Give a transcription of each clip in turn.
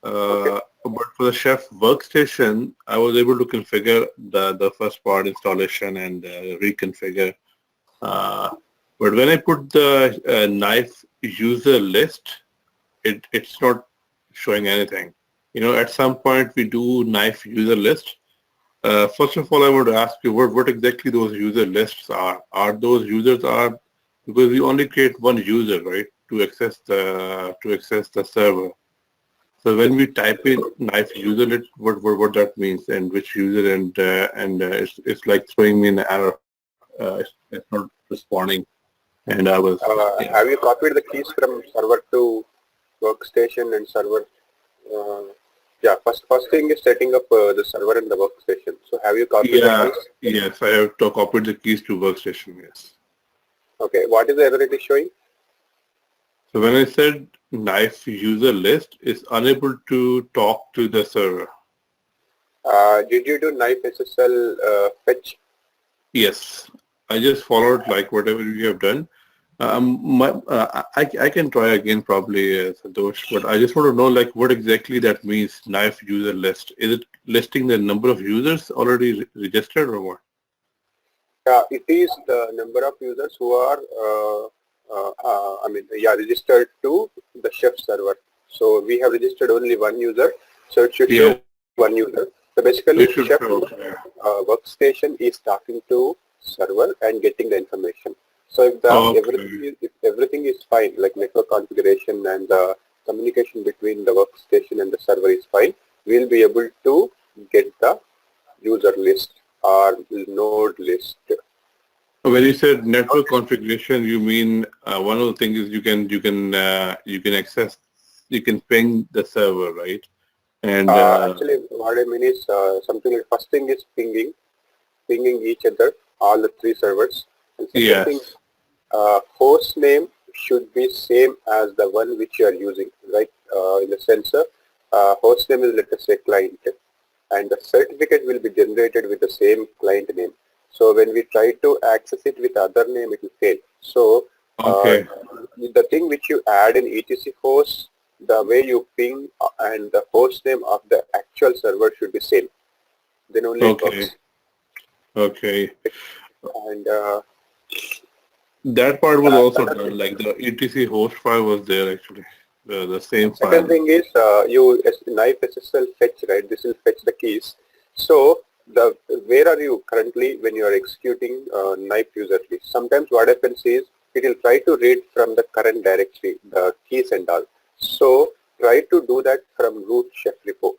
But for the Chef Workstation, I was able to configure the first part, installation, and reconfigure. Uh, but when I put the knife user list, it's not showing anything. At some point we do knife user list. First of all, I would ask you what exactly those user lists are. Are those users because we only create one user, right, to access the server. So when we type in knife user list, what that means and which user, and it's like throwing me an error. It's not responding, and I was. Have you copied the keys from server to workstation and server? Yeah, first thing is setting up the server and the workstation. So have you copied the keys? Yes, I have copied the keys to workstation, yes. Okay, what is the error it is showing? So when I said knife user list is unable to talk to the server. Did you do knife SSL fetch? Yes, I just followed like whatever you have done. I can try again probably, Santosh, but I just want to know like what exactly that means, knife user list. Is it listing the number of users already registered or what? It is the number of users who are, registered to the chef server. So we have registered only one user, so it should show one user. So basically, chef workstation is talking to server and getting the information. So if everything is fine, like network configuration and the communication between the workstation and the server is fine, we'll be able to get the user list or node list. When you said network configuration, you mean one of the things is you can access, you can ping the server, right? And actually, what I mean is something like first thing is pinging each other, all the three servers. And second thing, host name should be same as the one which you are using, right? In the sensor, host name is, let us say, client, and the certificate will be generated with the same client name. So when we try to access it with other name, it will fail. So the thing which you add in ETC host, the way you ping and the host name of the actual server should be same. Then only it works. Okay. And that part was also done, like the ETC host file was there actually, the same file. Second thing is you knife SSL fetch, right? This will fetch the keys. So where are you currently when you are executing knife user list? Sometimes what happens is it will try to read from the current directory, the keys and all. So try to do that from root chef repo,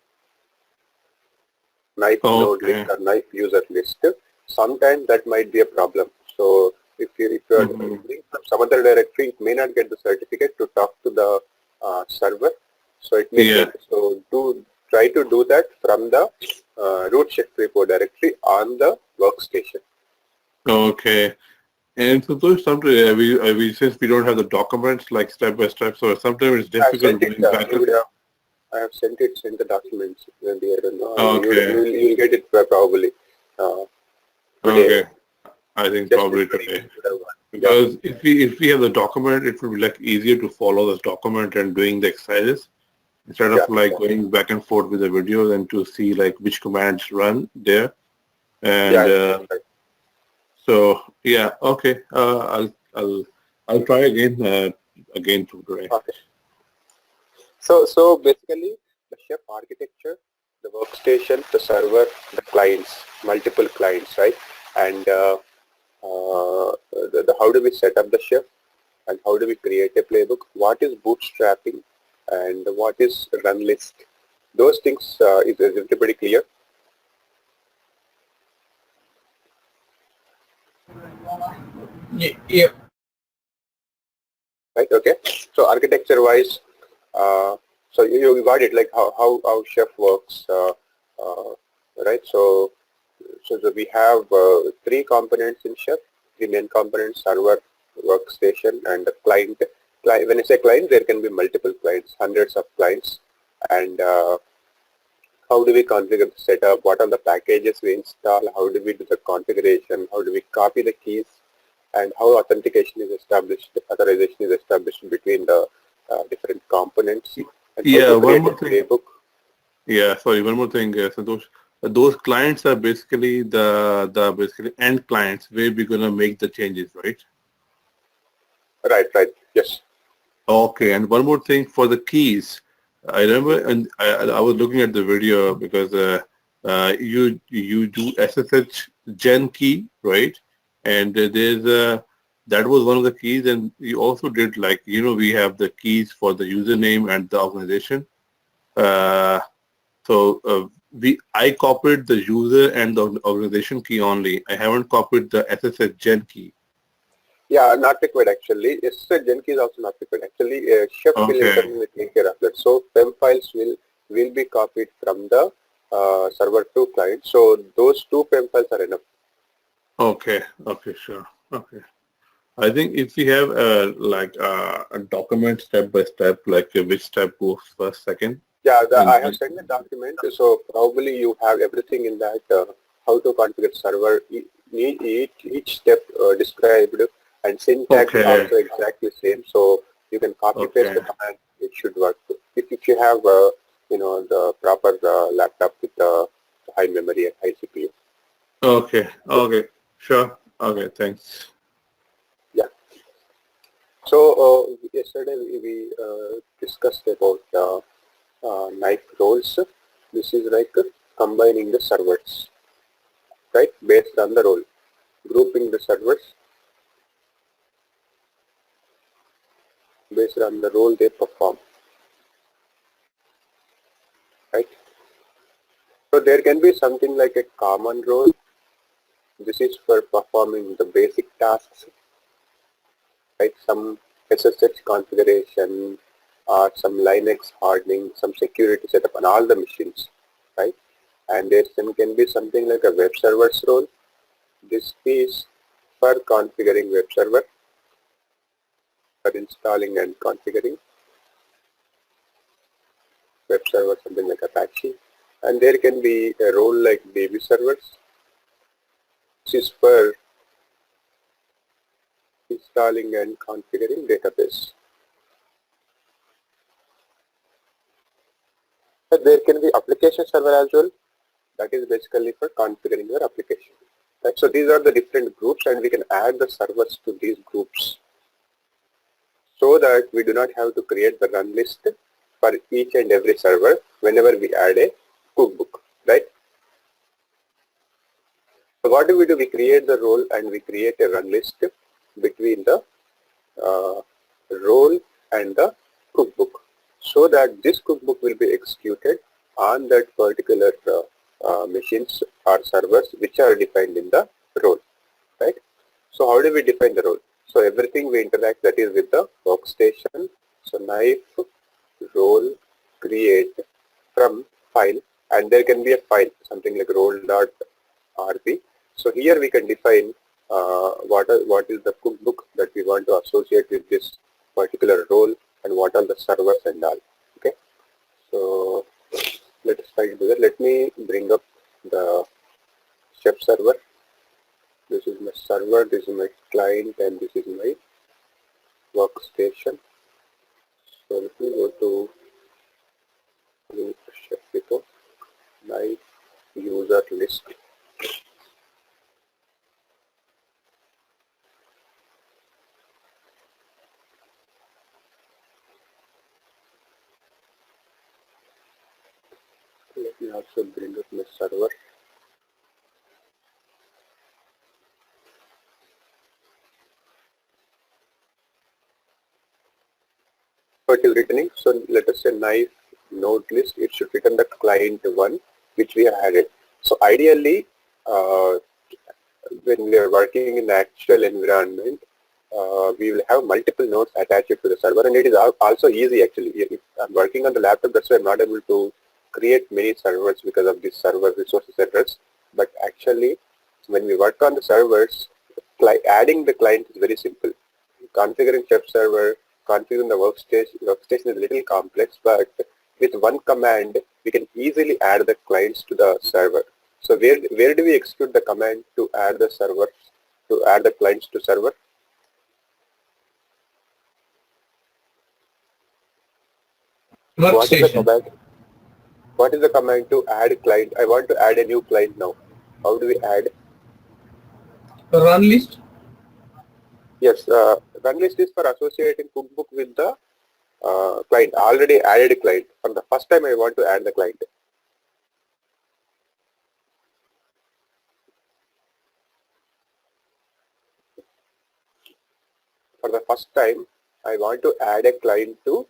knife node list or knife user list. Sometimes that might be a problem. So if you are doing from some other directory, it may not get the certificate to talk to the server. So it may so try to do that from the root chef repo directory on the workstation. Okay. And so sometimes since we don't have the documents like step by step, so sometimes it's difficult going back. I have sent the documents. Maybe I don't know. You'll get it probably. Okay. I think probably today. Because if we have the document, it will be like easier to follow the document and doing the exercises instead of like going back and forth with the videos and to see like which commands run there. And so okay. I'll try again today. Okay. So basically the chef architecture, the workstation, the server, the clients, multiple clients, right? And how do we set up the chef and how do we create a playbook? What is bootstrapping and what is Runlist? Those things is everybody clear? Yeah. Right. Okay. So architecture wise, so you got it, like how chef works, right? So we have three components in chef, three main components: server, workstation, and the client. When I say client, there can be multiple clients, hundreds of clients. And how do we configure the setup? What are the packages we install? How do we do the configuration? How do we copy the keys? And how authentication is established, authorization is established between the different components. And one more thing. Playbook. Yeah, sorry, one more thing. So those clients are basically the basically end clients where we're gonna make the changes, right? Right, right. Yes. Okay, and one more thing for the keys. I remember, and I was looking at the video because you do SSH gen key, right? And there's that was one of the keys, and you also did like we have the keys for the username and the organization. Uh, so I copied the user and the organization key only. I haven't copied the SSH gen key. Yeah, not required actually. Yes, gen key is also not required. Actually, chef will Okay. internally take care of that. So PEM files will be copied from the server to client. So those two PEM files are enough. Okay. Okay. Sure. Okay. I think if we have a document step by step, like which step goes first, second. Yeah, And I have sent the document. So probably you have everything in that. How to configure server, each step described, and syntax is okay. also exactly same. So you can copy paste Okay. the command. It should work. If you have the proper laptop with high memory and high CPU. Okay. Okay. Sure. Okay. Thanks. Yeah. So yesterday we discussed about knife roles. This is like combining the servers, right, based on the role, grouping the servers based on the role they perform, right? So there can be something like a common role. This is for performing the basic tasks, right? Some SSH configuration or some Linux hardening, some security setup on all the machines, right? And there can be something like a web server's role. This is for configuring web server, for installing and configuring web server, something like Apache. And there can be a role like DB servers. This is for installing and configuring database. But there can be application server as well. That is basically for configuring your application. Right? So these are the different groups, and we can add the servers to these groups so that we do not have to create the run list for each and every server whenever we add a cookbook, right? So what do? We create the role and we create a run list between the role and the cookbook, so that this cookbook will be executed on that particular machines or servers which are defined in the role, right? So how do we define the role? So everything we interact, that is with the workstation. So knife role create from file, and there can be a file, something like role.rb. So here we can define what is the cookbook that we want to associate with this particular role, and what are the servers and all. Okay, so let's try to do that. Let me bring up the chef server. This is my server, this is my client, and this is my workstation. So let me go to chef repo, my user list. Let me also bring up my server. So it is returning. So let us say knife node list. It should return the client one which we have added. So ideally, when we are working in the actual environment, we will have multiple nodes attached to the server, and it is also easy actually. If I'm working on the laptop, that's why I'm not able to create many servers because of this server resources address. But actually, when we work on the servers, adding the client is very simple. Configuring chef server, configuring the workstation is a little complex, but with one command, we can easily add the clients to the server. So where do we execute the command to add the servers, to add the clients to server? Workstation. What is the command? what is the command to add client? I want to add a new client now. How do we add? Run list. Yes, Runlist is for associating cookbook with the client, already added client. For the first time I want to add the client. For the first time I want to add a client to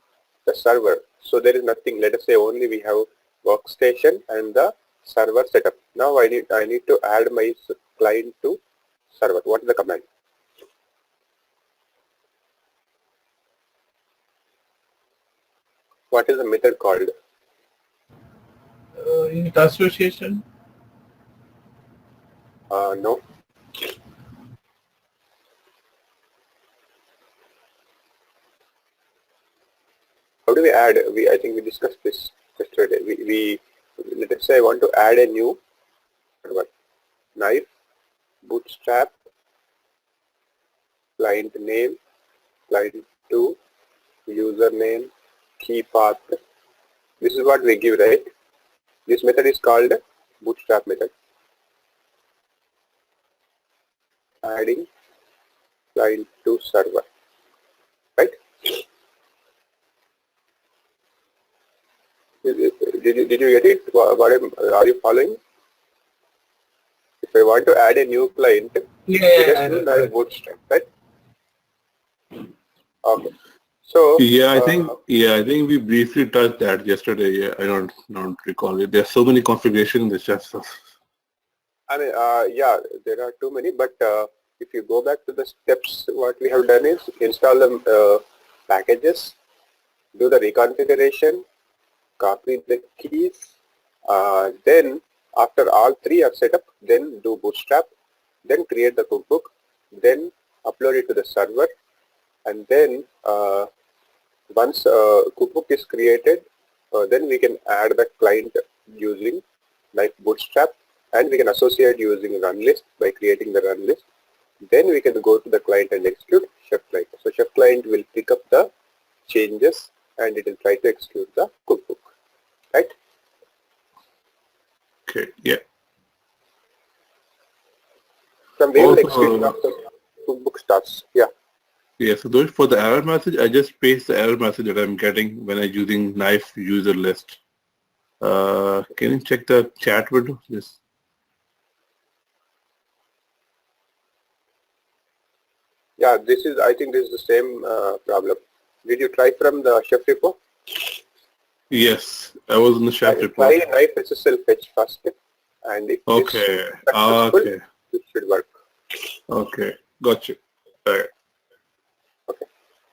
the server. So there is nothing, let us say only we have workstation and the server setup. Now I need to add my client to server. What is the command? What is the method called? Unit association. No. How do we add? I think we discussed this yesterday. We let us say I want to add a new server. Knife, bootstrap, client name, client 2, username, key path. This is what we give, right? This method is called bootstrap method. Adding client to server, right? Did you get it? Are you following? If I want to add a new client, Yeah, bootstrap, right? Okay. So Yeah, I think we briefly touched that yesterday. Yeah, I don't recall it. There's so many configurations in the chef stuff. I mean, yeah, there are too many, but if you go back to the steps, what we have done is install the packages, do the reconfiguration, copy the keys, then after all three are set up, then do bootstrap, then create the cookbook, then upload it to the server, and then once cookbook is created, then we can add the client using like bootstrap, and we can associate using Runlist by creating the Runlist. Then we can go to the client and execute chef client. So chef client will pick up the changes and it will try to execute the cookbook, right? Okay, yeah. From where the execution of the cookbook starts. Yeah. Yeah, so those for the error message, I just paste the error message that I'm getting when I'm using knife user list. Can you check the chat window? Yes. Yeah, I think this is the same problem. Did you try from the chef repo? Yes, I was in the chef Try report. knife SSL fetch first, and if this is successful, it should work. Okay, gotcha. All right. Okay,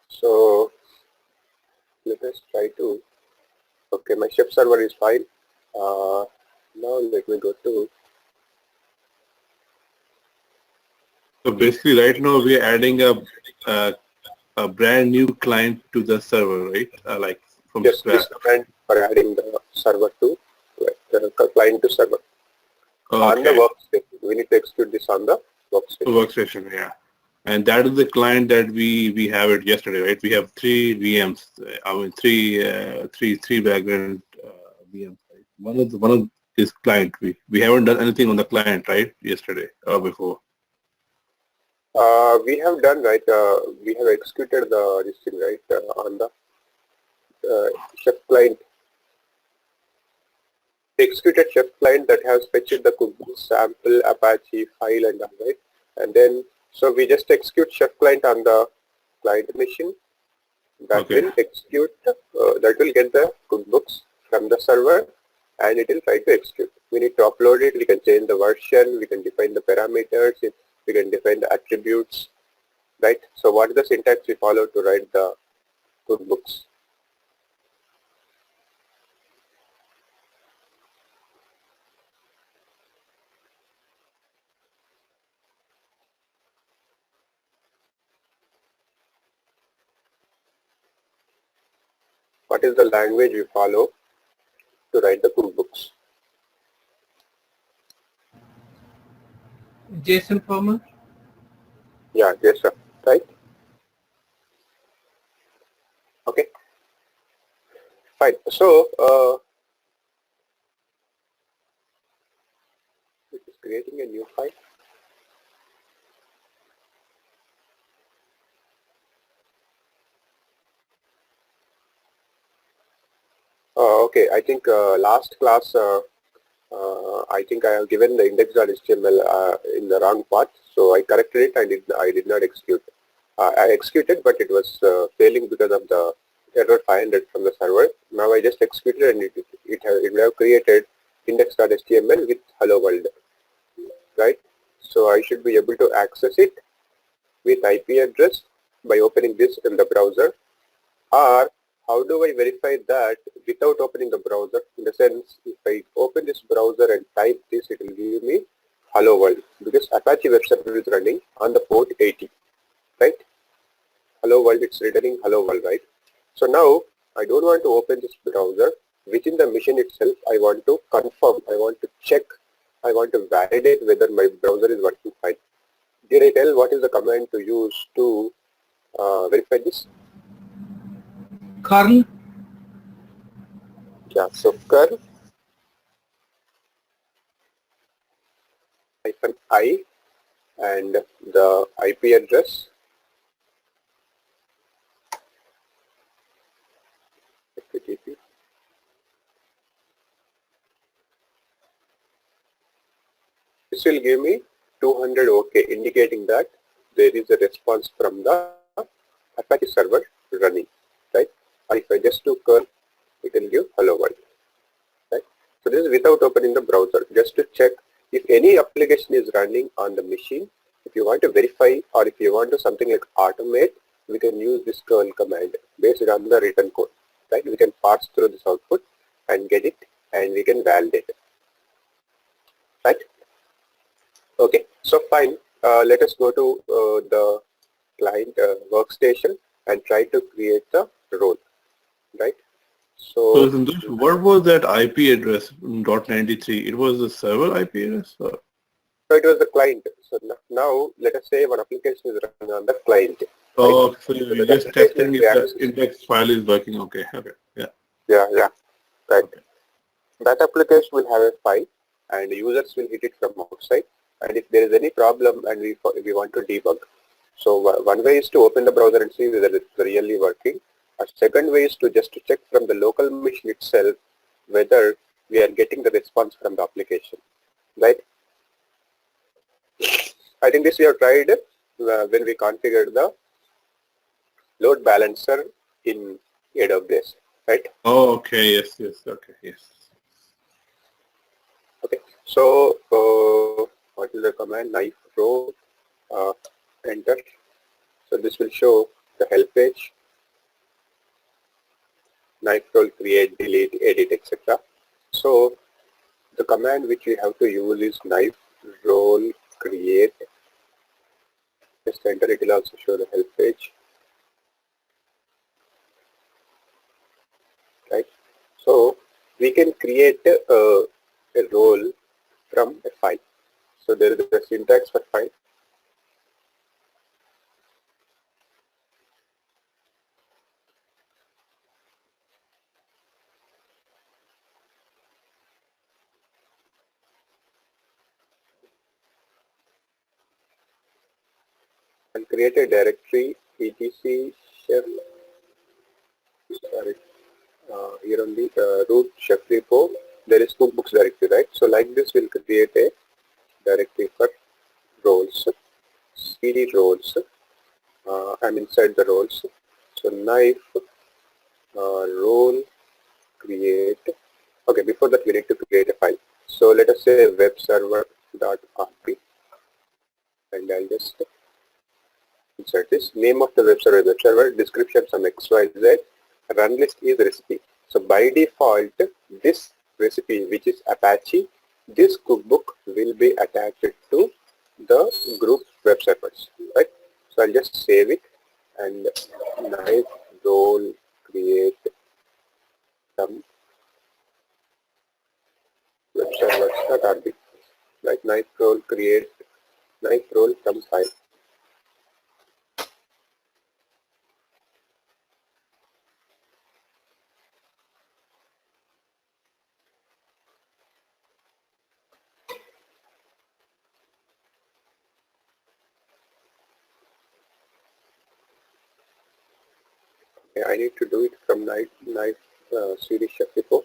so let us try to. Okay, my chef server is fine. Now let me go to. So basically, right now we are adding a brand new client to the server, right? Like from scratch. This command for adding the server to the client to server on the workstation. We need to execute this on the workstation. Workstation, yeah. And that is the client that we have it yesterday, right? We have 3 VMs. I mean, three background VMs. Right? One of this client. We haven't done anything on the client, right? Yesterday or before. We have done, right. We have executed this thing, right, on the chef client. The executed chef client that has fetched the cookbook sample, Apache file, and all, right. And then so we just execute chef client on the client machine. That will execute. That will get the cookbooks from the server, and it will try to execute. We need to upload it. We can change the version. We can define the parameters. We can define the attributes, right? So what is the syntax we follow to write the cookbooks? What is the language we follow to write the cookbooks? JSON format. Yeah, JSON, right? Okay, fine. So creating a new file. Okay, I think last class, I think I have given the index.html in the wrong path, so I corrected it. I did not execute. I executed, but it was failing because of the error 500 from the server. Now I just executed, and it will have created index.html with hello world, right? So I should be able to access it with IP address by opening this in the browser. Or how do I verify that without opening the browser? In the sense, if I open this browser and type this, it will give me hello world, because Apache web server is running on the port 80, right? Hello world, it's returning hello world, right? So now I don't want to open this browser. Within the machine itself, I want to confirm, I want to check, I want to validate whether my browser is working fine. Did I tell what is the command to use to verify this? Curl. Yeah, so curl -i and the IP address, HTTP. This will give me 200 OK, indicating that there is a response from the Apache server running, right? Or if I just do curl, it will give hello world, right? So this is without opening the browser, just to check if any application is running on the machine. If you want to verify, or if you want to something like automate, we can use this curl command based on the written code, right? We can pass through this output and get it, and we can validate it, right? Okay, so fine. Let us go to the client workstation and try to create the role, right? So So, Santosh, what was that IP address .93? It was the server IP address? Or? so it was the client. So now let us say one application is running on the client, right? Oh, so So you're that just application testing will if be the accessed. index file is working. Okay, okay, yeah. Yeah, right. Okay. That application will have a file, and users will hit it from outside. And if there is any problem and we want to debug, so one way is to open the browser and see whether it's really working. A second way is to just to check from the local machine itself whether we are getting the response from the application, right? I think this we have tried when we configured the load balancer in AWS, right? Oh, okay, yes, okay, yes. Okay, so what is the command? Knife row, enter. So this will show the help page, knife roll, create, delete, edit, etc. So the command which we have to use is knife roll create. Just enter, it will also show the help page, right? So we can create a role from a file. So there is a syntax for file. And create a directory etc chef, sorry, here on the root chef repo, there is cookbooks directory, right? So like this, we'll create a directory for roles, cd roles. I'm inside the roles. So knife role create. Okay, before that we need to create a file. So let us say web server.rp, and I'll just insert this name of the web server, description some xyz, Runlist is recipe. So by default, this recipe, which is Apache, this cookbook will be attached to the group web servers, right? So I'll just save it and knife role create some web servers.rb, right? Knife role create knife role some file. Okay, I need to do it from knife CD chef repo.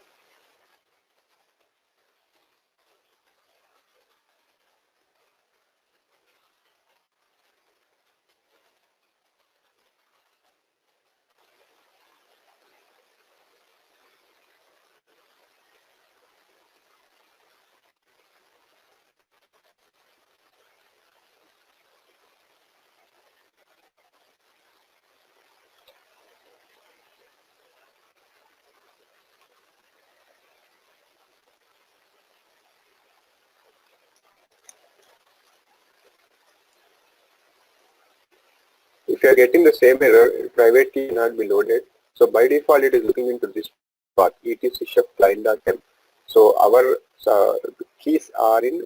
If you are getting the same error, private key cannot be loaded. So by default, it is looking into this path, etc chef client.m. So our keys are in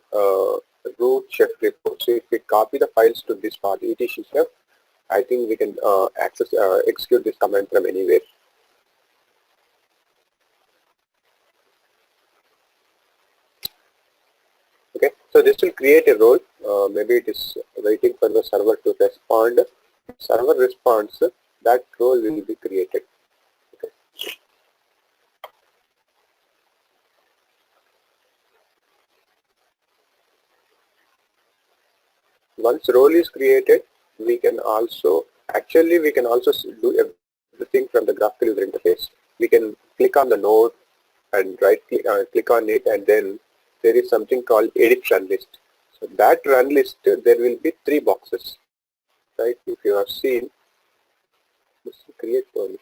root chef repo. So if we copy the files to this path, etc chef, I think we can execute this command from anywhere. Okay, so this will create a role. Maybe it is waiting for the server to respond. If server responds, that role will be created. Okay. Once role is created, we can also do everything from the graphical user interface. We can click on the node and click on it, and then there is something called edit run list. So that run list, there will be 3 boxes, right? If you have seen, let's create permission.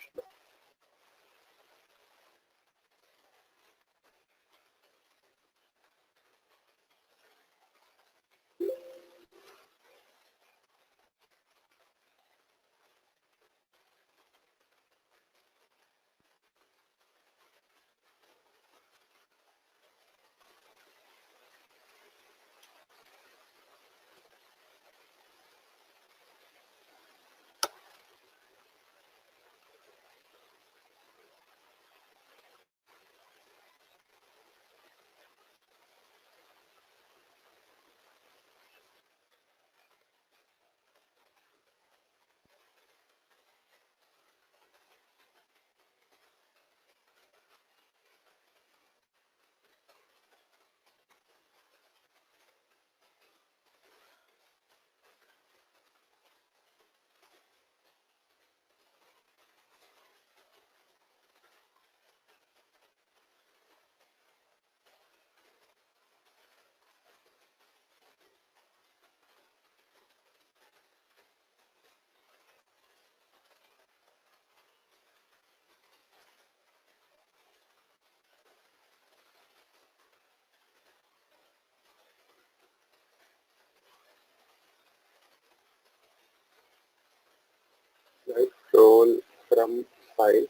Right, role from file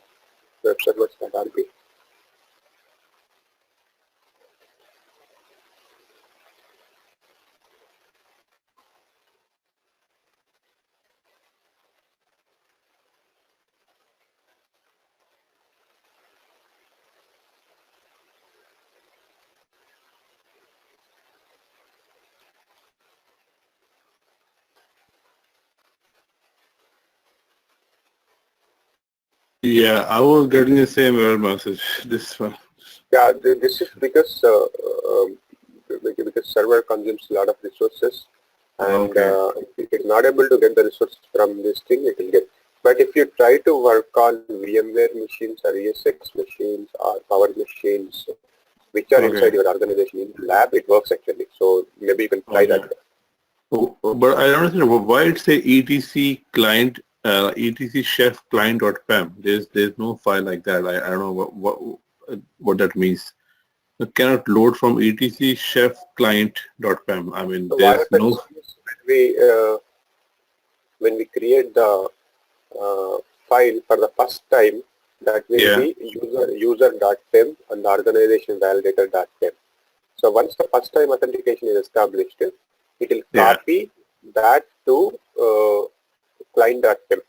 web servers.rb. Yeah, I was getting the same error message. This one. Yeah, this is because server consumes a lot of resources, and if it's not able to get the resources from this thing, it will get. But if you try to work on VMware machines or ESX machines or power machines, which are inside your organization in the lab, it works actually. So maybe you can try that. Oh, but I don't understand why it say EDC Client, EDC chef client.pem. There's no file like that. I don't know what that means. It cannot load from EDC chef client.pem. I mean, So there's no. When we create the file for the first time, that will be user.pem and the organization validator.pem. So once the first time authentication is established, it will copy that to client.pem.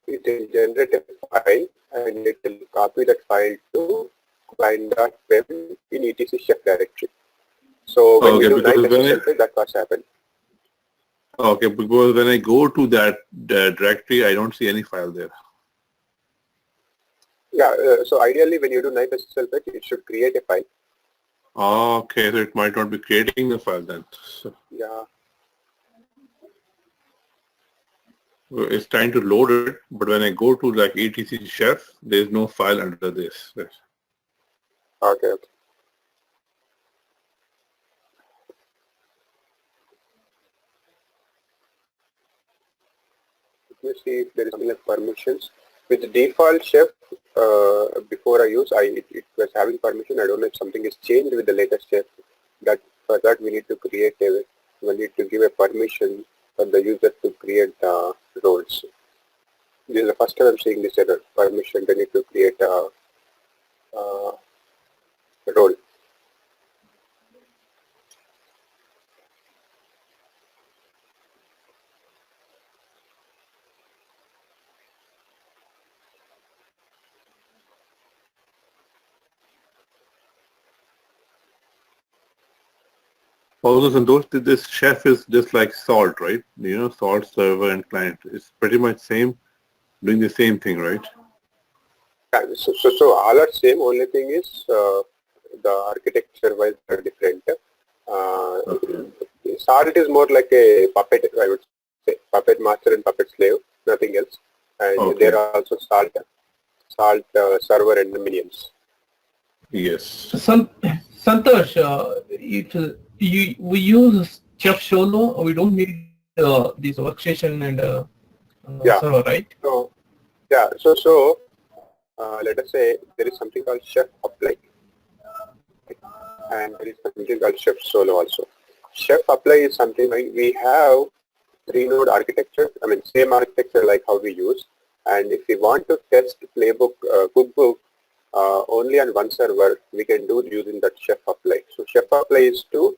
It will generate a file and it will copy that file to client.pem in etc chef directory. So when we do that's what happened. Okay, because when I go to that directory, I don't see any file there. Yeah, so ideally when you do knife SSL fetch, it should create a file. Okay, so it might not be creating the file then. So Yeah. it's trying to load it, but when I go to like EDC Chef, there's no file under this. Yes. Okay. Okay. Let me see if there is something like permissions. With the default chef, before I use, it was having permission. I don't know if something is changed with the latest chef. That for that we need to create we need to give a permission for the user to create roles. This is the first time I'm seeing this error. Permission, they need to create a role. Also, Santosh, this Chef is just like Salt, right? You know, Salt server and client. It's pretty much same, doing the same thing, right? Yeah, so all are same. Only thing is the architecture wise are different. Okay. Salt is more like a puppet, I would say, puppet master and puppet slave, nothing else. And Okay. there are also salt server and the minions. Yes. Santosh, we use Chef Solo. We don't need this workstation and Yeah. server, right? So yeah, so let us say there is something called Chef Apply, and there is something called Chef Solo also. Chef Apply is something like we have 3-node architecture. I mean, same architecture like how we use. And if we want to test playbook, cookbook only on one server, we can do using that Chef Apply. So Chef Apply is to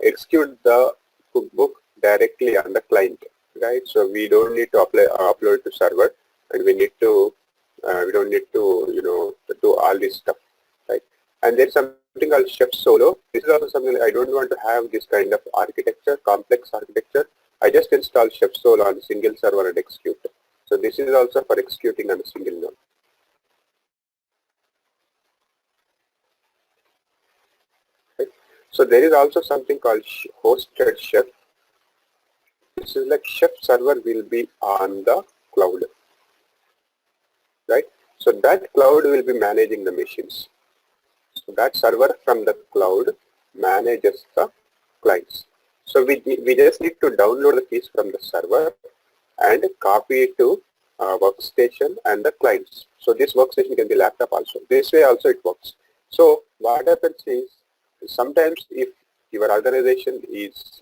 execute the cookbook directly on the client, right? So we don't need to upload to server, and we don't need to do all this stuff, right? And there's something called Chef Solo. This is also something I don't want to have this kind of architecture, complex architecture. I just install Chef Solo on a single server and execute. So this is also for executing on a single node. Right? So there is also something called hosted Chef. This is like Chef server will be on the cloud, right? So that cloud will be managing the machines. So that server from the cloud manages the clients. So we just need to download the keys from the server and copy it to workstation and the clients. So this workstation can be laptop also. This way also it works. So what happens is sometimes if your organization is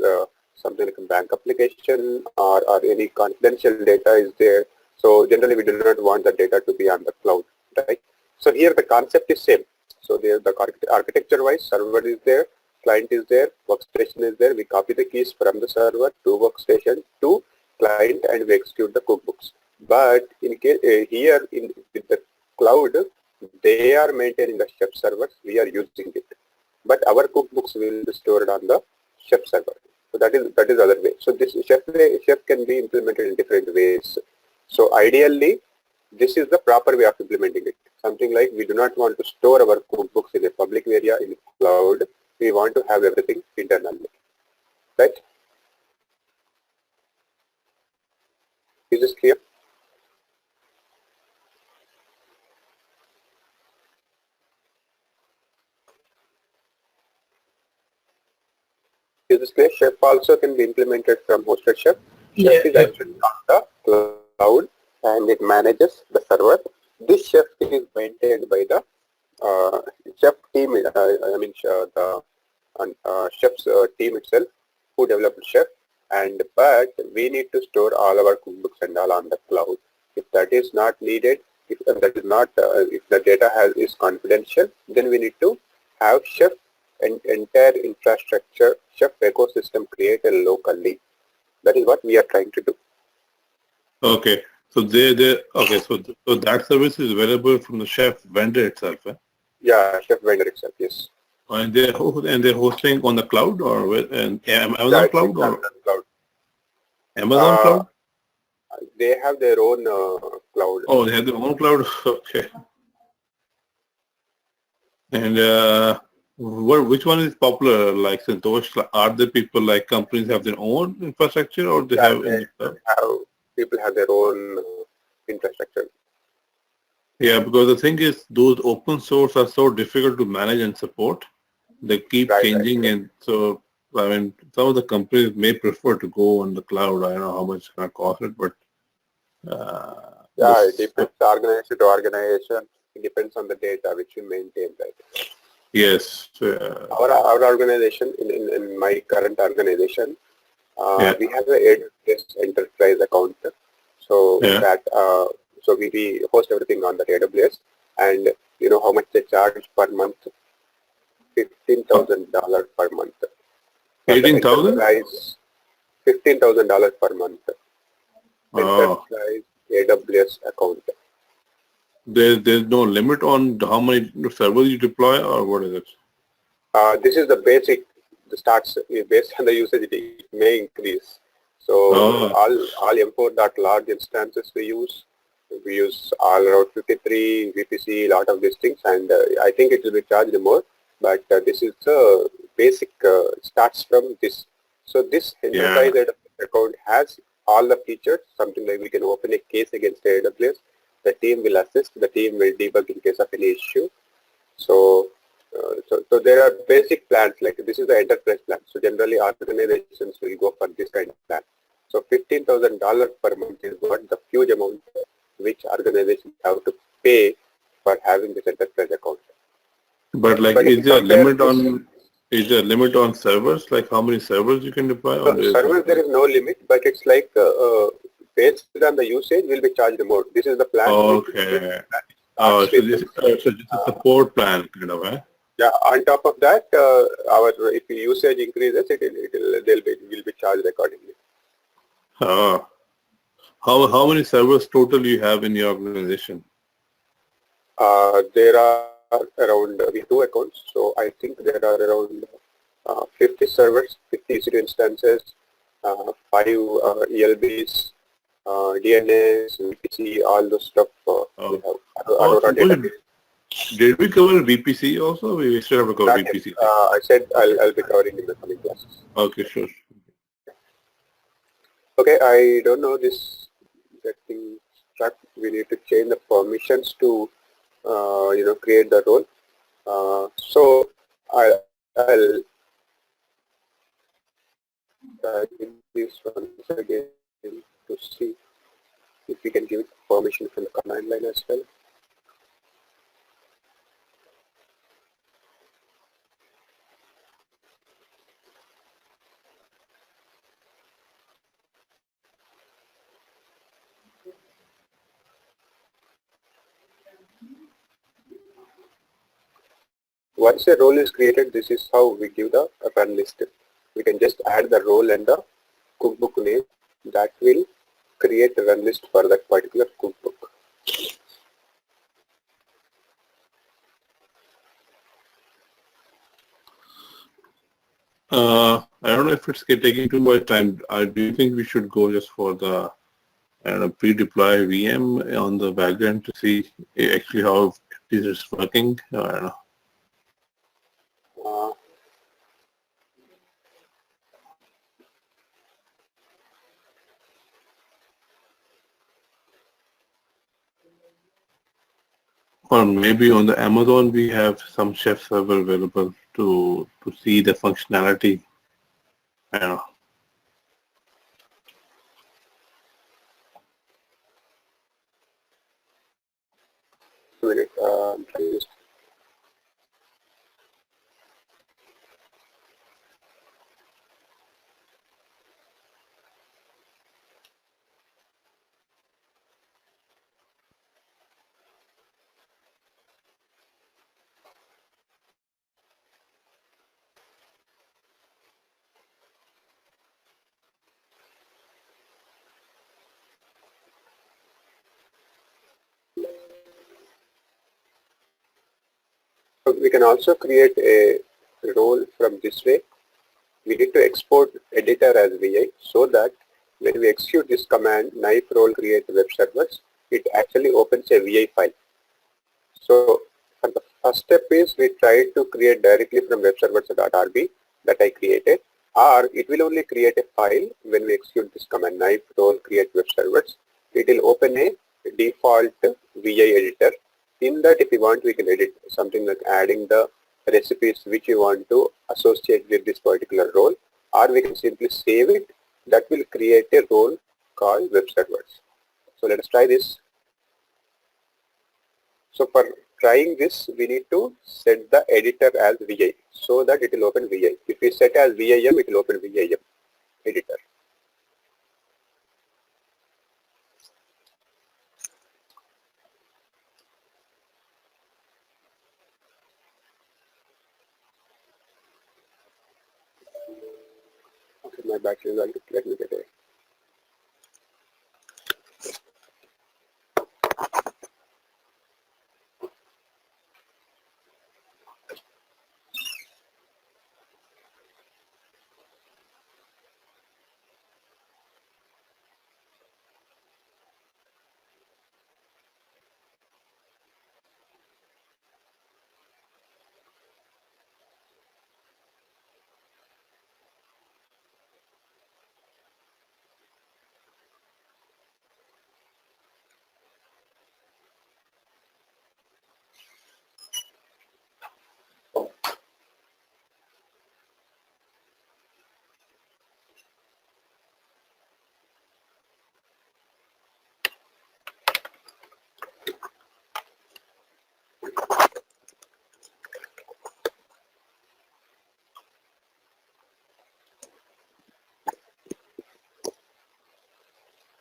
something like a bank application or any confidential data is there, so generally we do not want the data to be on the cloud, right? So here the concept is same. So there the architecture wise server is there, client is there, workstation is there. We copy the keys from the server to workstation to client and we execute the cookbooks. But in case here in the cloud, they are maintaining the Chef servers. We are using it, but our cookbooks will be stored on the Chef server. So that is other way. So this Chef can be implemented in different ways. So ideally, this is the proper way of implementing it. Something like we do not want to store our cookbooks in a public area in cloud. We want to have everything internally, right? Is this clear? Is this clear? Chef also can be implemented from hosted Chef. Chef is actually on the cloud and it manages the server. This Chef is maintained by the Chef team. The Chef's team itself who developed Chef. But we need to store all our cookbooks and all on the cloud. If that is not needed, if that is not, if the data is confidential, then we need to have Chef and entire infrastructure, Chef ecosystem created locally. That is what we are trying to do. Okay. So okay. So that service is available from the Chef vendor itself. Eh? Yeah, Chef vendor itself. Yes. And they're hosting on the cloud or Amazon Yeah, cloud or Amazon cloud. Amazon cloud? They have their own cloud. Oh, they have their own cloud. Okay. And which one is popular? Like Santosh, are the people like companies have their own infrastructure or they Yeah, have in the cloud? people have their own infrastructure. Yeah, because the thing is, those open source are so difficult to manage and support. They keep Right, changing, right. and so I mean, some of the companies may prefer to go on the cloud. I don't know how much it's going to cost it, but Yeah, it this depends organization to organization. It depends on the data which you maintain, right? yes, Our organization, in my current organization, yeah, we have a AWS enterprise account. So yeah. that so we host everything on that AWS, and you know how much they charge per month? $15,000 per month for the 18,000? enterprise. $15,000 per month. Oh, Enterprise AWS account. there's no limit on how many servers you deploy, or what is it? This is the basic. The starts based on the usage. It may increase. So Oh, all M4 large instances we use. We use all around 53 VPC, lot of these things, and I think it will be charged more. But this is the basic starts from this. So this yeah. enterprise AWS account has all the features. Something like we can open a case against AWS. The team will assist. The team will debug in case of any issue. So, so there are basic plans like this is the enterprise plan. So generally organizations will go for this kind of plan. So $15,000 per month is what the huge amount which organizations have to pay for having this enterprise account. But like, But if you is there a compare limit this, on? Is there a limit on servers? Like how many servers you can deploy, or so there's servers there is no limit, but it's like based on the usage will be charged more. This is the plan which okay. Oh, starts with so just a support plan kind of, eh? yeah. On top of that, our if the usage increases, will be charged accordingly. Oh, how many servers total you have in your organization? There are around we have two accounts, so I think there are around 50 servers, 50 EC2 instances, 5 ELBs, DNS, VPC, all those stuff we Oh, have. oh, Aurora Santosh, database. did we cover VPC also? We still have to cover Not yet. VPC. I said Okay, I'll be covering in the coming classes. okay, sure. Okay, I don't know this getting stuck. We need to change the permissions to create the role. So I'll give this once again to see if we can give it permission from the command line as well. Once a role is created, this is how we give the run list. We can just add the role and the cookbook name that will create a run list for that particular cookbook. I don't know if it's taking too much time. Do you think we should go just for the pre-deploy VM on the backend to see actually how this is working? I don't know. Uh, Or maybe on the Amazon we have some chef server available to see the functionality. I don't know. minute, I'm trying to we can also create a role from this way. We need to export editor as VI so that when we execute this command, knife role create web servers, it actually opens a VI file. So first step is we try to create directly from webservers.rb that I created, or it will only create a file when we execute this command knife role create web servers. It will open a default VI editor. In that, if you want, we can edit something like adding the recipes which you want to associate with this particular role, or we can simply save it. That will create a role called web servers. So let us try this. So for trying this, we need to set the editor as VI so that it will open VI. If we set as VIM, it will open VIM editor. Okay, my battery is on. Let me get it.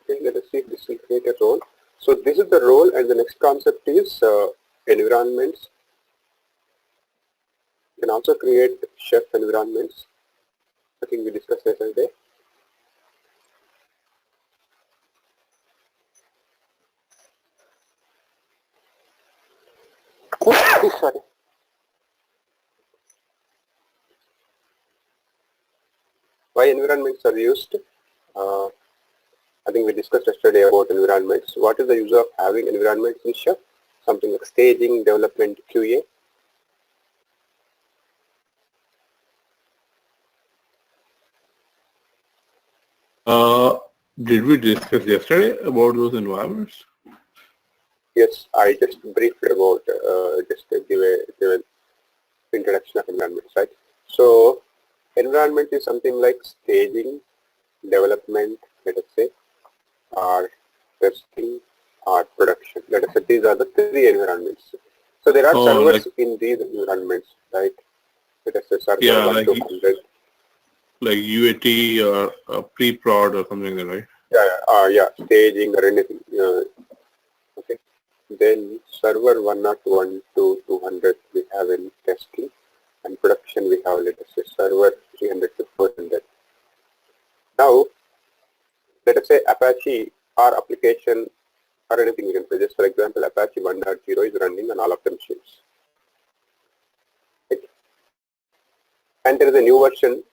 Okay, let us see if this will create a role. So this is the role, and the next concept is environments. You can also create chef environments. I think we discussed yesterday. Sorry. Why environments are used? I think we discussed yesterday about environments. What is the use of having environments in chef? Something like staging, development, QA. Did we discuss yesterday about those environments? Yes, I just briefed about just to give an introduction of environments, right? So environment is something like staging, development, let us say, or testing, or production. Let us say these are the three environments. So there are servers in these environments, right? Let us say server 1 to 100. Like UAT or pre-prod or something like that, right? Yeah, staging or anything. Okay. Then server 101 to 200 we have in testing, and production we have, let us say, server 300 to 400. Now, let us say Apache or application or anything you can say. Just for example, Apache 1.0 is running on all of the machines. Right? And there is a new version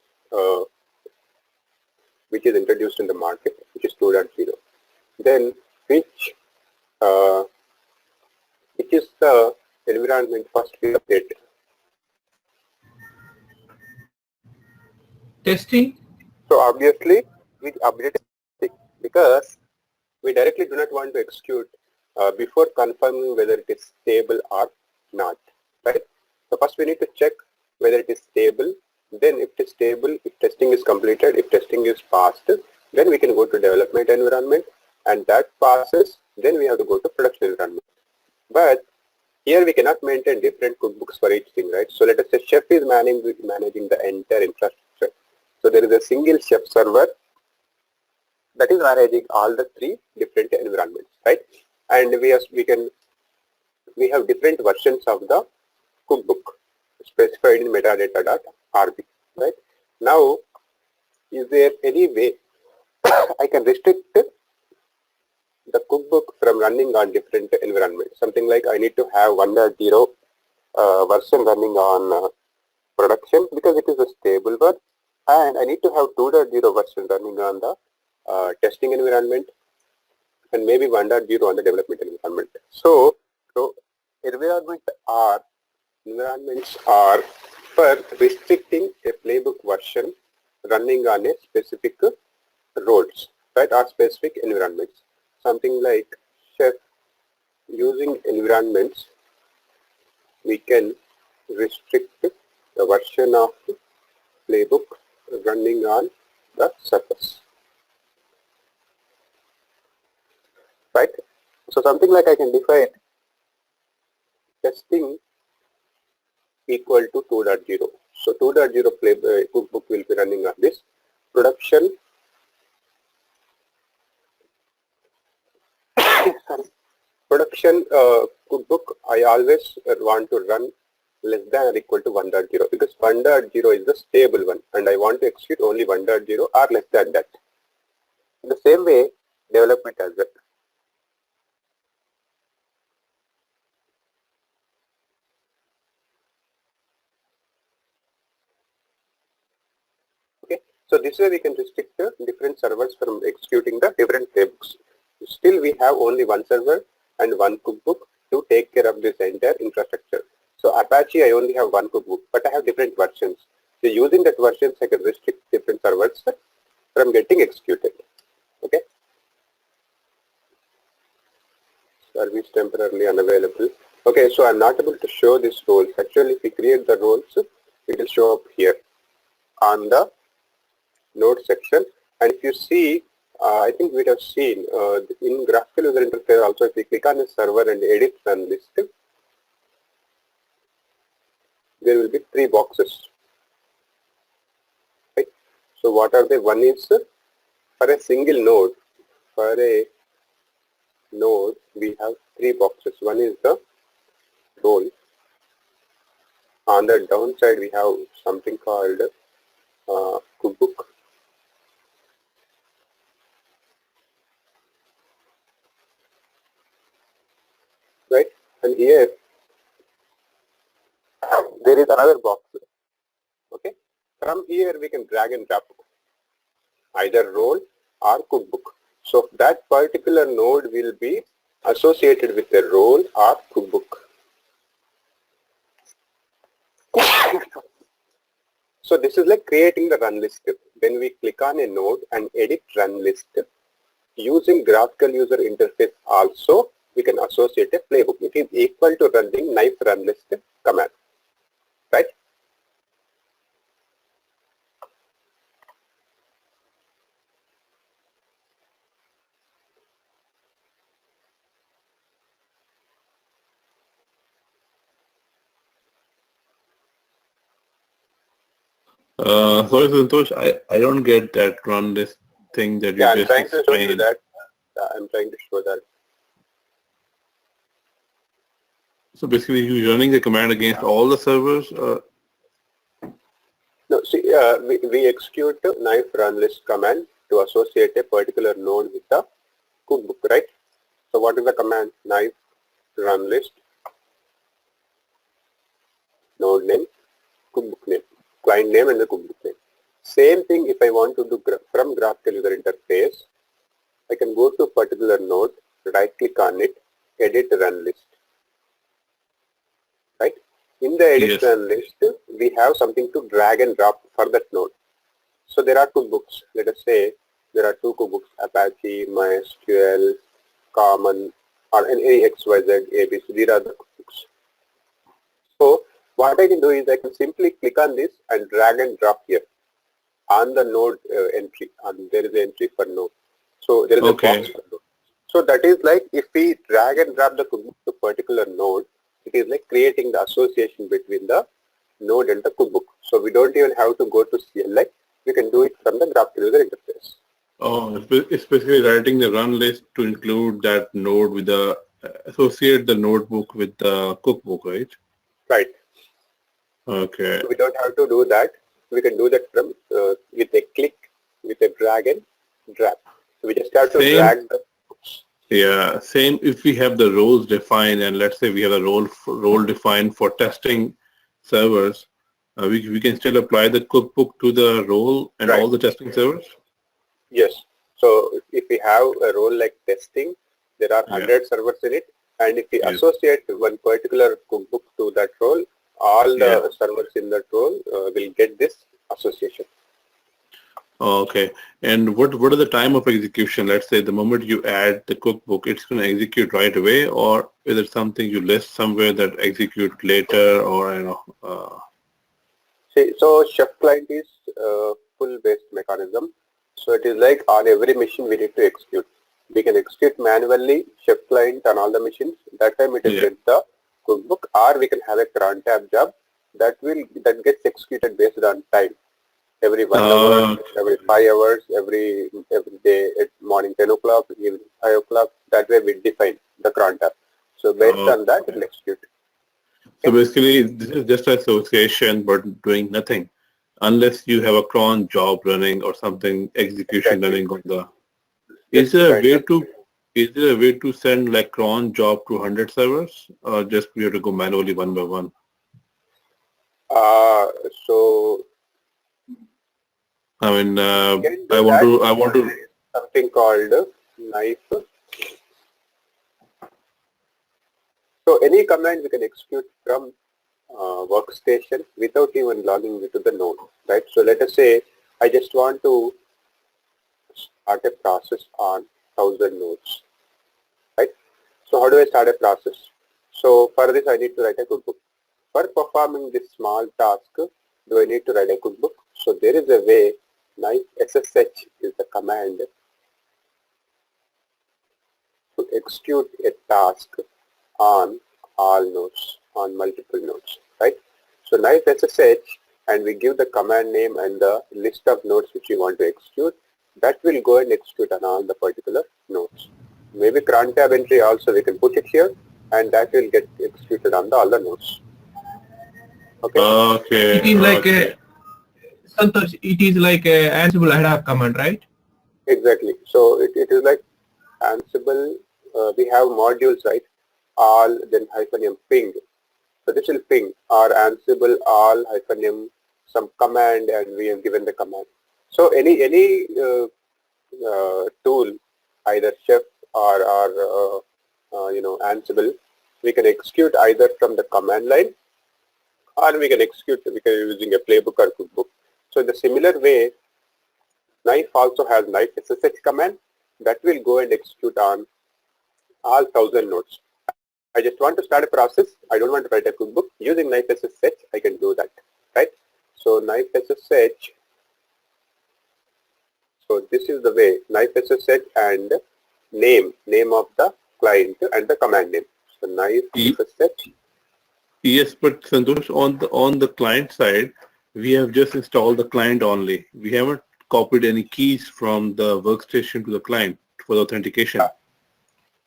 which is introduced in the market, which is 2.0. Then which is the environment first we update? Testing? So obviously we update it because we directly do not want to execute before confirming whether it is stable or not, right? So first we need to check whether it is stable. Then if it is stable, if testing is completed, if testing is passed, then we can go to development environment, and that passes, then we have to go to production environment. But here we cannot maintain different cookbooks for each thing, right? So let us say chef is managing the entire infrastructure. So there is a single chef server that is managing all the three different environments, right? And we have different versions of the cookbook specified in metadata.rb, right? Now, is there any way I can restrict the cookbook from running on different environments? Something like I need to have 1.0 version running on production because it is a stable one, and I need to have 2.0 version running on the testing environment, and maybe 1.0 on the development environment. So environment are Environments are for restricting a playbook version running on a specific roles, right, or specific environments. Something like chef. Using environments, we can restrict the version of playbook running on the surface, right? So something like I can define testing equal to 2.0. So 2.0 cookbook will be running on this. Production production cookbook, I always want to run less than or equal to 1.0 because 1.0 is the stable one and I want to execute only 1.0 or less than that. In the same way, development as well. Okay, so this way we can restrict the different servers from executing the different playbooks. Still, we have only one server and one cookbook to take care of this entire infrastructure. So Apache, I only have one cookbook, but I have different versions. So using that versions, I can restrict different servers from getting executed. Okay. Service temporarily unavailable. Okay, so I'm not able to show these roles. Actually, if we create the roles, it will show up here on the node section. And if you see, I think we have seen in graphical user interface also, if we click on a server and edit run list, there will be 3 boxes. Right? So what are they? One is for a single node. For a node, we have 3 boxes. One is the role. On the downside, we have something called cookbook. Right? And here, there is another box. Okay? From here, we can drag and drop either role or cookbook. So that particular node will be associated with a role or cookbook. So this is like creating the run list. When we click on a node and edit run list, using graphical user interface also, we can associate a playbook. It is equal to running knife run list command, right? Sorry, Santosh, I don't get that run list thing that you I'm just trying to show you explained. that. I'm trying to show that. So basically, you're running the command against all the servers. No, see, we execute the knife run list command to associate a particular node with the cookbook, right? So what is the command? Knife run list, node name, cookbook name, client name and the cookbook name. Same thing if I want to do from graphical user interface, I can go to particular node, right click on it, edit run list. Right? In the edit run list, we have something to drag and drop for that node. So there are cookbooks. Let us say there are 2 cookbooks, Apache, MySQL, Common, or any XYZ, ABC. These are the cookbooks. So what I can do is I can simply click on this and drag and drop here on the node entry. There is an entry for node. So there is a box for node. So that is like if we drag and drop the cookbook to a particular node, it is like creating the association between the node and the cookbook. So we don't even have to go to CLI. We can do it from the graphical user interface. Oh, it's basically writing the run list to include that node with the, associate the notebook with the cookbook, right? Right. Okay. So we don't have to do that. We can do that from with a click, with a drag and drop. So we just have to drag the books. Yeah, same if we have the roles defined and let's say we have a role defined for testing servers, we can still apply the cookbook to the role and all the testing servers? Yes. So if we have a role like testing, there are 100 servers in it, and if we associate one particular cookbook to that role, all the servers in that role will get this association. Okay. And what are the time of execution? Let's say the moment you add the cookbook, it's going to execute right away, or is it something you list somewhere that execute later, or See, so chef client is full-based mechanism. So it is like on every machine we need to execute. We can execute manually chef client on all the machines. That time it will get the cookbook, or we can have a cron tab job that gets executed based on time. Every 1 hour, every 5 hours, every day at morning 10 o'clock, evening 5 o'clock. That way we define the cron tab. So based on that, it will execute. So basically, this is just an association, but doing nothing, unless you have a cron job running or something execution running on the. Is there a way to send like cron job to 100 servers, or just we have to go manually one by one? So I mean, I want to. Something called knife. So any command we can execute from Workstation without even logging into the node, right? So let us say I just want to start a process on 1000 nodes, right? So how do I start a process? So for this I need to write a cookbook. For performing this small task, do I need to write a cookbook? So there is a way. Knife SSH is the command to execute a task on all nodes, on multiple nodes, right? So knife SSH, and we give the command name and the list of nodes which we want to execute. That will go and execute on all the particular nodes. Maybe cron tab entry also we can put it here, and that will get executed on all the nodes. Okay. It is like a Santosh, it is like a Ansible ad hoc command, right? Exactly. So it is like Ansible. We have modules, right? All, then -m ping. So this will ping, or Ansible all -m some command, and we have given the command. So any tool, either Chef or Ansible, we can execute either from the command line, or we can execute using a playbook or cookbook. So in the similar way, knife also has knife SSH command that will go and execute on all 1000 nodes. I just want to start a process. I don't want to write a cookbook. Using knife SSH, I can do that, right? So knife SSH. So this is the way, knife SSH and name of the client and the command name. So knife SSH. Yes, but Santosh, on the client side, we have just installed the client only. We haven't copied any keys from the workstation to the client for the authentication.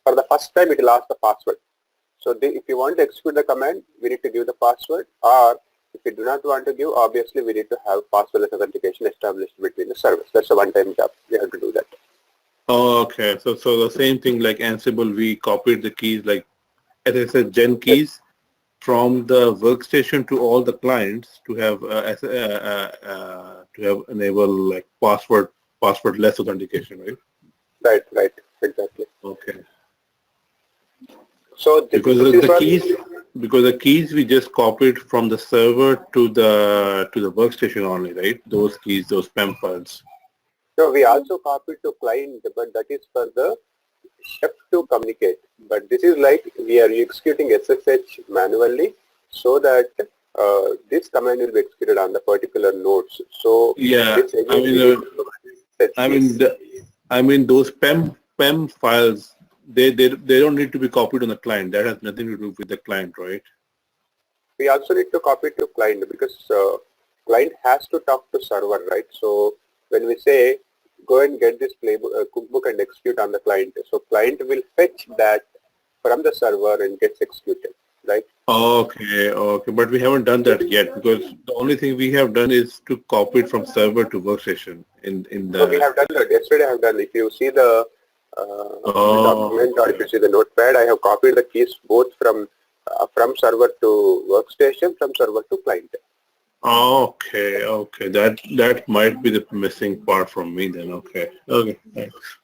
For the first time, it will ask the password. So if you want to execute the command, we need to give the password, or if you do not want to give, obviously we need to have passwordless authentication established between the servers. That's a one-time job. We have to do that. Oh, okay. So the same thing like Ansible, we copied the keys, like as I said, gen keys from the workstation to all the clients to have enable like passwordless authentication, right? Right, exactly. Okay. So because the keys we just copied from the server to the workstation only, right? Those keys, those PEM files. No, we also copied to client, but that is for the chef to communicate. But this is like we are executing SSH manually, so that this command will be executed on the particular nodes. So yeah, I mean those PEM files. They don't need to be copied on the client. That has nothing to do with the client, right? We also need to copy to client because client has to talk to server, right? So when we say go and get this playbook, cookbook and execute on the client, so client will fetch that from the server and gets executed, right? Okay, but we haven't done that yet because the only thing we have done is to copy it from server to workstation in the. So we have done that. Yesterday I have done. If you see the document or if you see the notepad, I have copied the keys both from server to workstation, from server to client. Okay. That might be the missing part from me then. Okay, thanks.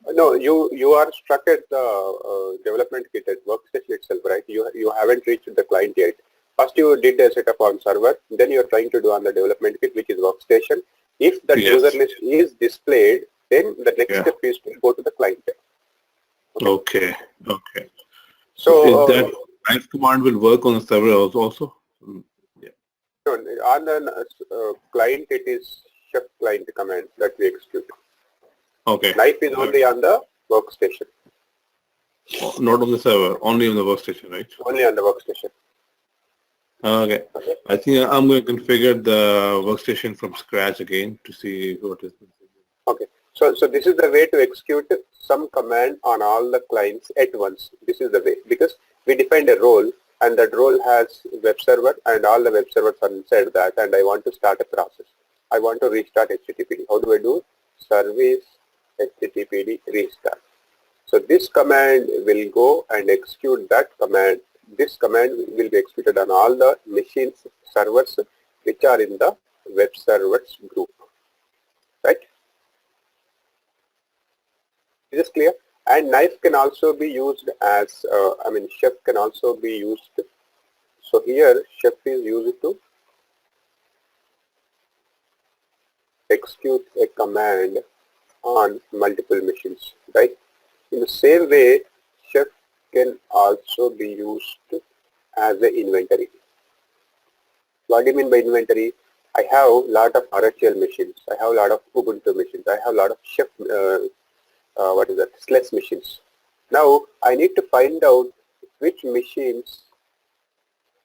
No, you are stuck at the development kit at workstation itself, right? You haven't reached the client yet. First you did a setup on server, then you're trying to do on the development kit, which is Workstation. If the Yes. user list is displayed, then the next Yeah. step is to go to the client. Okay. Okay. So is that knife command will work on the server also? Yeah. on the client, it is chef client command that we execute. Okay. Knife is only on the Workstation. Not on the server, only on the workstation, right? Only on the Workstation. Okay. Okay. I think I'm going to configure the workstation from scratch again to see what is. Okay. So this is the way to execute some command on all the clients at once. This is the way, because we defined a role and that role has web server and all the web servers are inside that, and I want to start a process. I want to restart HTTPD. How do I do? Service HTTPD restart. So this command will go and execute that command. This command will be executed on all the machines, servers which are in the web servers group. Right? Is this clear? And knife can also be used as, chef can also be used. So here chef is used to execute a command on multiple machines, right? In the same way, chef can also be used as an inventory. What do you mean by inventory? I have a lot of RHL machines. I have a lot of Ubuntu machines. I have a lot of chef, SLES machines. Now I need to find out which machines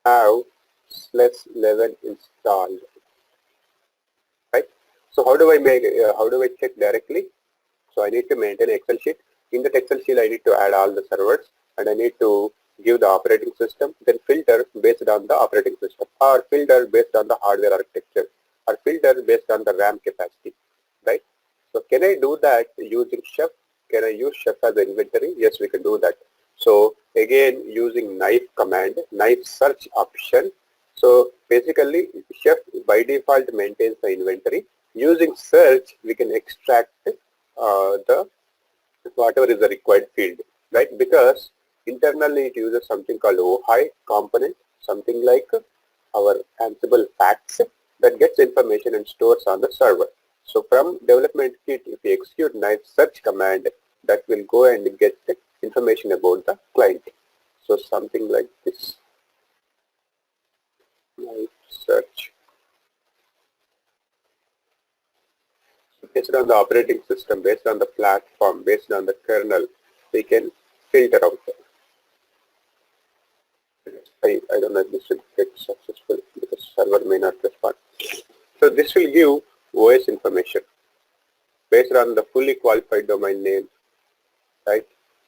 have SLES 11 installed. Right? So how do I check directly? So I need to maintain an Excel sheet. In that Excel sheet, I need to add all the servers and I need to give the operating system, then filter based on the operating system, or filter based on the hardware architecture, or filter based on the RAM capacity, right? So can I do that using chef? Can I use chef as an inventory? Yes, we can do that. So again, using knife command, knife search option. So basically, chef by default maintains the inventory. Using search, we can extract the whatever is the required field, right? Because internally it uses something called OHI component, something like our Ansible facts that gets information and stores on the server. So from development kit, if we execute knife search command, that will go and get information about the client. So something like this, knife search. Based on the operating system, based on the platform, based on the kernel, we can filter out. I don't know if this will get successful because server may not respond. So this will give OS information based on the fully qualified domain name, right?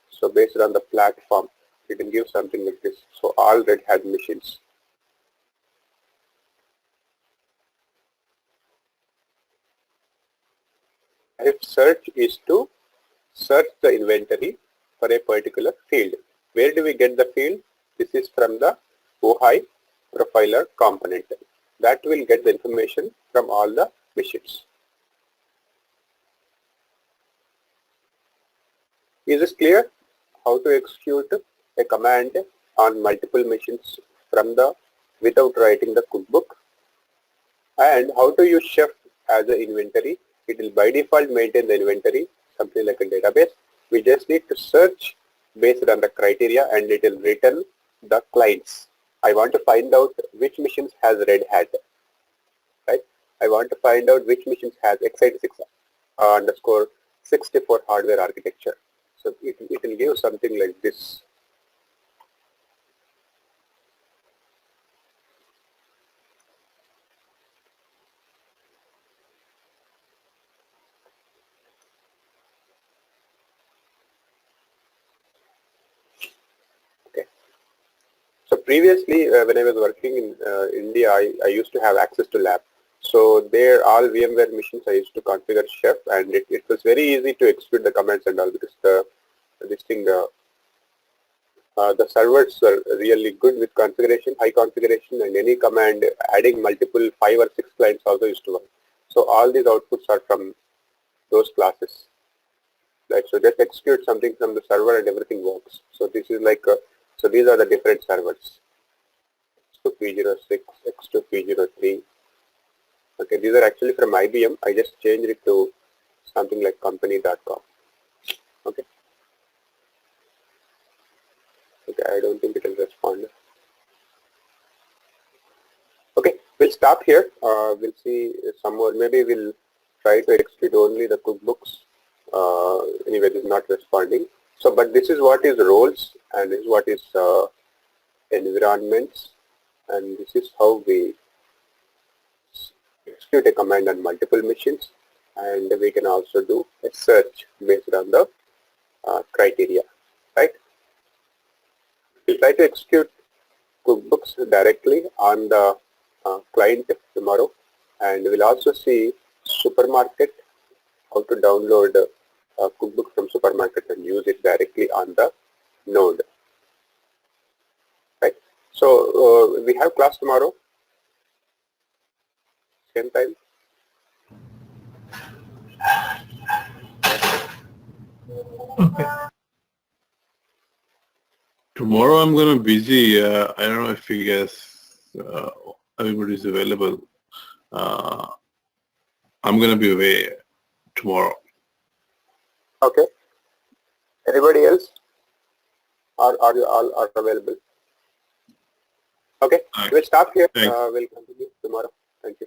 So based on the platform, we can give something like this. So all Red Hat machines. If search is to search the inventory for a particular field. Where do we get the field? This is from the OHI profiler component. That will get the information from all the machines. Is this clear? How to execute a command on multiple machines from the without writing the cookbook, and how to use chef as an inventory. It will by default maintain the inventory, something like a database. We just need to search based on the criteria and it will return the clients. I want to find out which machines has Red Hat, right? I want to find out which machines has x86 underscore 64 hardware architecture. So it will give something like this. So previously, when I was working in India, I used to have access to lab. So there, all VMware machines I used to configure chef, and it was very easy to execute the commands and all, because the servers were really good with configuration, high configuration, and any command adding multiple 5 or 6 clients also used to work. So all these outputs are from those classes. Right, so just execute something from the server and everything works. So this is like, so these are the different servers. X2 P06, X2 P03. Okay, these are actually from IBM. I just changed it to something like company.com. Okay. Okay, I don't think it will respond. Okay, we'll stop here. We'll see some more. Maybe we'll try to execute only the cookbooks. Anyway, this is not responding. So, but this is what is roles and this is what is environments, and this is how we execute a command on multiple machines, and we can also do a search based on the criteria, right? We'll try to execute cookbooks directly on the client tomorrow, and we'll also see supermarket, how to download a cookbook from supermarket and use it directly on the node, right? So we have class tomorrow, same time. Okay. Tomorrow I'm going to be busy. I don't know if you guys, everybody's available. I'm going to be away tomorrow. Okay. Anybody else? Are you all are available? Okay. All right. We'll stop here. Thanks. We'll continue tomorrow. Thank you.